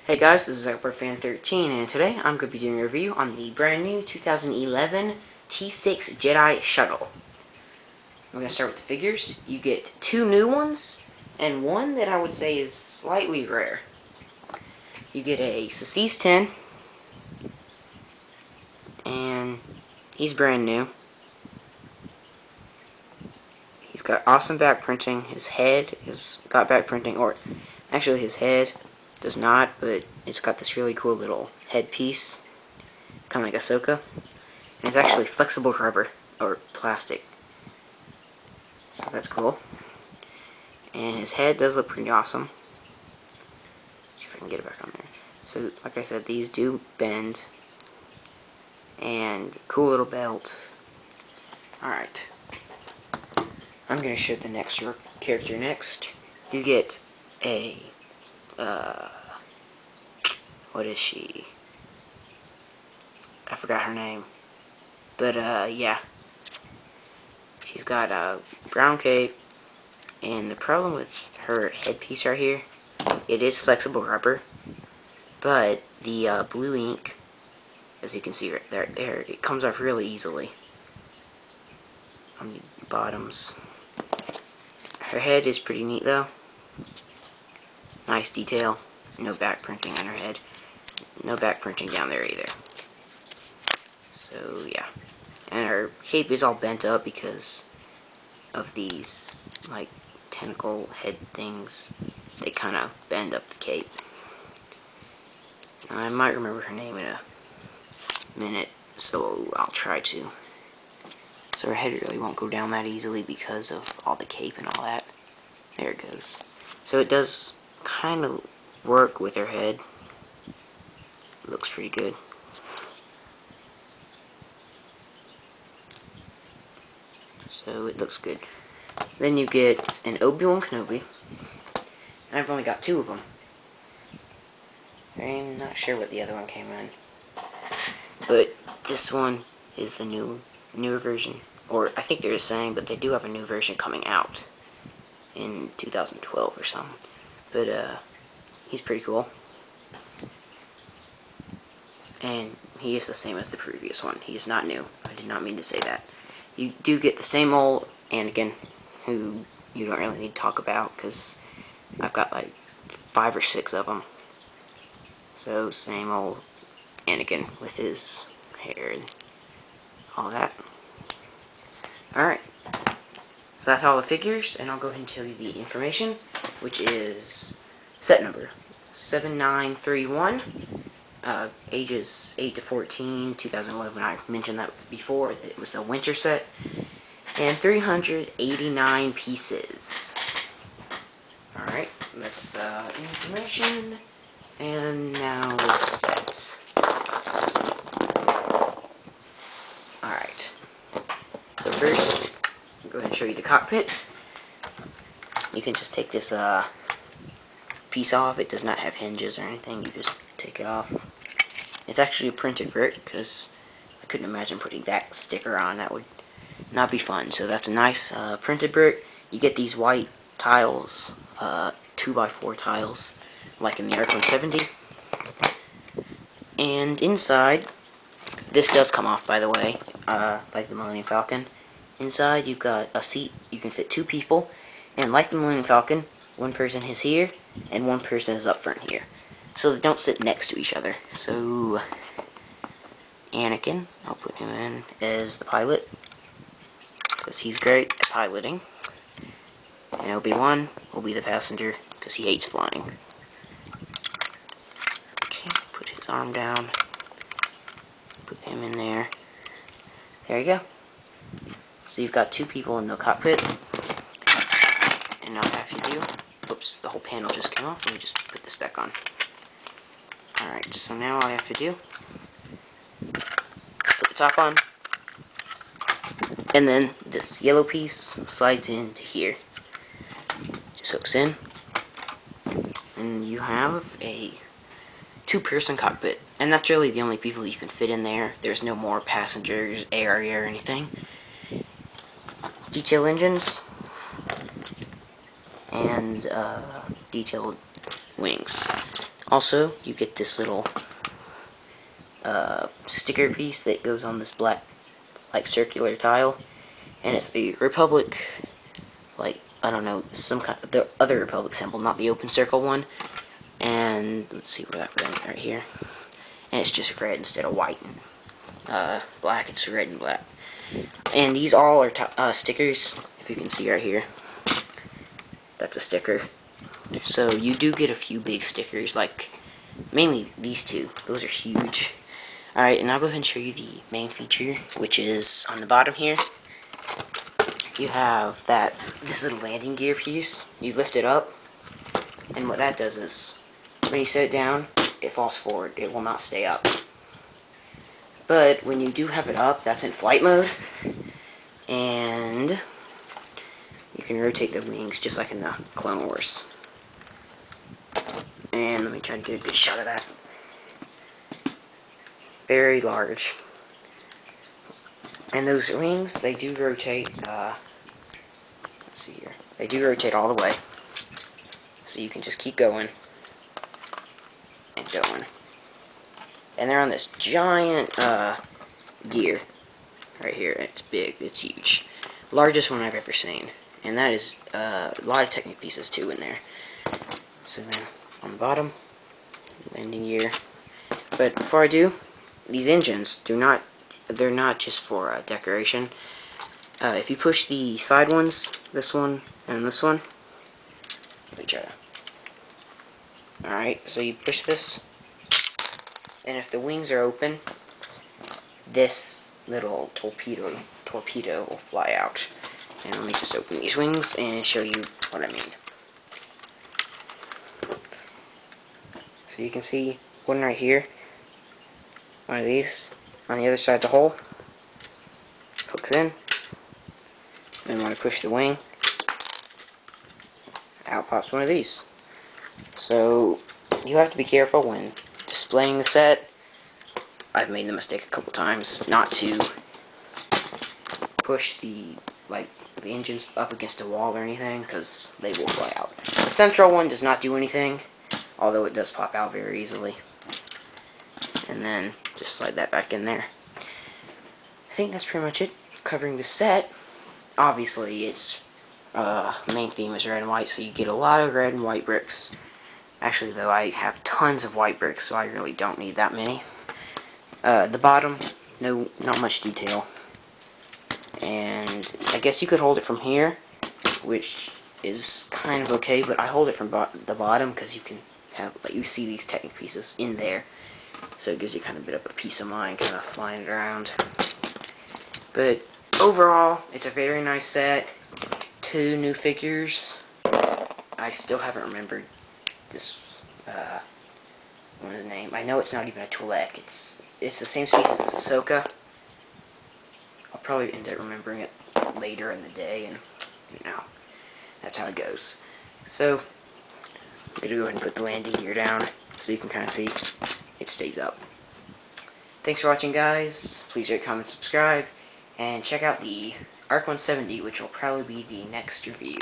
Hey guys, this is XpertFan13, and today I'm going to be doing a review on the brand new 2011 T6 Jedi Shuttle. I'm going to start with the figures. You get two new ones, and one that I would say is slightly rare. You get a Sasis 10, and he's brand new. He's got awesome back printing. His head has got back printing, or actually his head does not, but it's got this really cool little headpiece, kind of like Ahsoka. And it's actually flexible rubber, or plastic. So that's cool. And his head does look pretty awesome. Let's see if I can get it back on there. So, like I said, these do bend. And cool little belt. Alright. I'm going to show the next character next. You get a, what is she? I forgot her name. But, yeah. She's got a brown cape. And the problem with her headpiece right here, it is flexible rubber. But the blue ink, as you can see right there, it comes off really easily on the bottoms. Her head is pretty neat though. Nice detail. No back printing on her head. No back printing down there either. So yeah. And her cape is all bent up because of these, like, tentacle head things. They kind of bend up the cape. I might remember her name in a minute, so I'll try to. So her head really won't go down that easily because of all the cape and all that. There it goes. So it does kind of work with her head. Looks pretty good. So it looks good. Then you get an Obi-Wan Kenobi. And I've only got two of them. I'm not sure what the other one came in. But this one is the newer version. Or I think they're the same, but they do have a new version coming out in 2012 or something. But he's pretty cool. And he is the same as the previous one. He is not new. I did not mean to say that. You do get the same old Anakin, who you don't really need to talk about, because I've got like 5 or 6 of them. So, same old Anakin with his hair and all that. Alright. So that's all the figures, and I'll go ahead and tell you the information, which is set number 7931. Ages 8 to 14, 2011. I mentioned that before. It was a winter set. And 389 pieces. Alright, that's the information. And now the set. Alright. So first, I'll go ahead and show you the cockpit. You can just take this piece off. It does not have hinges or anything. You just take it off. It's actually a printed brick, because I couldn't imagine putting that sticker on. That would not be fun. So that's a nice printed brick. You get these white tiles, 2x4 tiles, like in the R-170. And inside, this does come off, by the way, like the Millennium Falcon. Inside, you've got a seat. You can fit 2 people. And like the Millennium Falcon, one person is here, and one person is up front here. So they don't sit next to each other. So, Anakin, I'll put him in as the pilot, because he's great at piloting. And Obi-Wan will be the passenger, because he hates flying. Okay, put his arm down. Put him in there. There you go. So you've got 2 people in the cockpit. And now all I have to do... Oops, the whole panel just came off. Let me just put this back on. Alright, so now all I have to do... Put the top on. And then this yellow piece slides into here. Just hooks in. And you have a 2-person cockpit. And that's really the only people you can fit in there. There's no more passengers, area, or anything. Detail engines. And detailed wings. Also, you get this little sticker piece that goes on this black, like, circular tile, and it's the Republic, like, I don't know, some kind of the other Republic symbol, not the open circle one. And let's see where that went, right here. And it's just red instead of white and black. It's red and black. And these all are stickers. If you can see right here, that's a sticker. So you do get a few big stickers, like mainly these two. Those are huge. Alright, and I'll go ahead and show you the main feature, which is on the bottom here. You have this little landing gear piece. You lift it up, and what that does is, when you set it down, it falls forward. It will not stay up. But when you do have it up, that's in flight mode, and you can rotate the wings just like in the Clone Wars. And let me try to get a good shot of that. Very large. And those wings, they do rotate, let's see here. They do rotate all the way. So you can just keep going and going. And they're on this giant gear right here. It's big, it's huge. Largest one I've ever seen. And that is a lot of Technic pieces too in there. So then on the bottom, landing gear. But before I do, these engines they're not just for decoration. If you push the side ones, this one and this one, let me try to. Alright, so you push this, and if the wings are open, this little torpedo will fly out. And let me just open these wings and show you what I mean. So you can see one right here, one of these, on the other side of the hole, hooks in, and when I push the wing, out pops one of these. So you have to be careful when displaying the set. I've made the mistake a couple times not to push the engines up against a wall or anything, because they will fly out. The central one does not do anything, although it does pop out very easily. And then just slide that back in there. I think that's pretty much it covering the set. Obviously, its main theme is red and white, so you get a lot of red and white bricks. Actually, though, I have tons of white bricks, so I really don't need that many. The bottom, not much detail. And I guess you could hold it from here, which is kind of okay, but I hold it from the bottom because you can have, you see these Technic pieces in there. So it gives you kind of a bit of a peace of mind, kind of flying it around. But overall, it's a very nice set. 2 new figures. I still haven't remembered this, what is the name? I know it's not even a Twi'lek. It's the same species as Ahsoka. I'll probably end up remembering it later in the day, and, you know, that's how it goes. So, I'm going to go ahead and put the landing gear down so you can kind of see it stays up. Thanks for watching, guys. Please rate, comment, subscribe, and check out the ARC 170, which will probably be the next review.